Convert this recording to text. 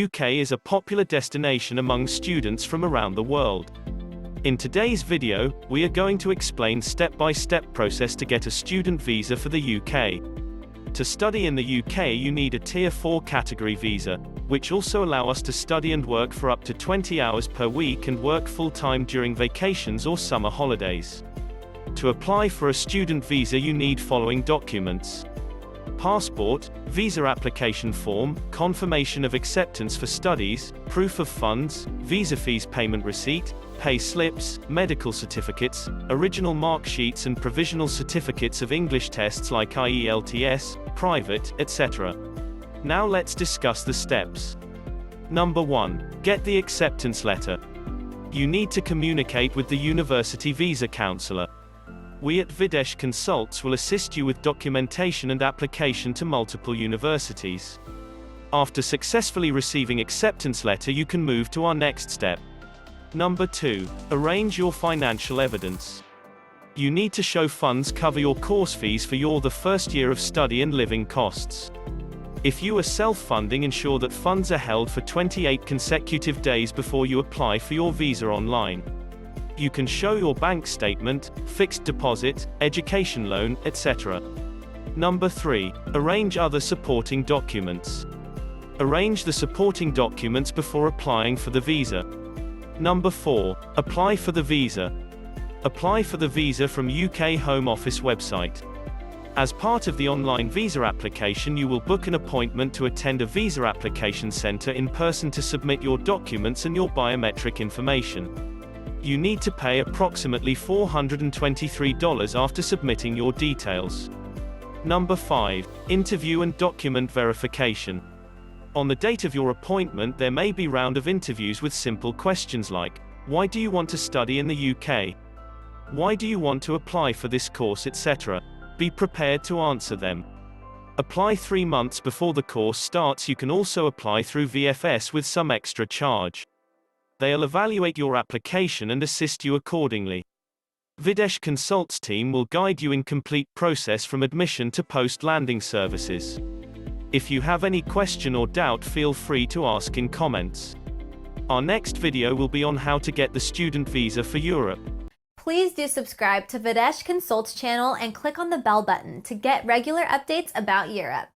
UK is a popular destination among students from around the world. In today's video, we are going to explain step-by-step process to get a student visa for the UK. To study in the UK you need a Tier 4 category visa, which also allow us to study and work for up to 20 hours per week and work full-time during vacations or summer holidays. To apply for a student visa you need following documents: passport, visa application form, confirmation of acceptance for studies, proof of funds, visa fees payment receipt, pay slips, medical certificates, original mark sheets and provisional certificates of English tests like IELTS, private, etc. Now let's discuss the steps. Number 1. Get the acceptance letter. You need to communicate with the university visa counselor. We at Videsh Consultz will assist you with documentation and application to multiple universities. After successfully receiving acceptance letter you can move to our next step. Number 2. Arrange your financial evidence. You need to show funds cover your course fees for the first year of study and living costs. If you are self-funding, ensure that funds are held for 28 consecutive days before you apply for your visa online. You can show your bank statement, fixed deposit, education loan, etc. Number 3. Arrange other supporting documents. Arrange the supporting documents before applying for the visa. Number 4. Apply for the visa. Apply for the visa from UK Home Office website. As part of the online visa application you will book an appointment to attend a visa application centre in person to submit your documents and your biometric information. You need to pay approximately $423 after submitting your details. Number 5. Interview and document verification. On the date of your appointment there may be round of interviews with simple questions like: why do you want to study in the UK? Why do you want to apply for this course, etc. Be prepared to answer them. Apply 3 months before the course starts. You can also apply through VFS with some extra charge. They'll evaluate your application and assist you accordingly. Videsh Consultz team will guide you in complete process from admission to post-landing services. If you have any question or doubt, feel free to ask in comments. Our next video will be on how to get the student visa for Europe. Please do subscribe to Videsh Consultz channel and click on the bell button to get regular updates about Europe.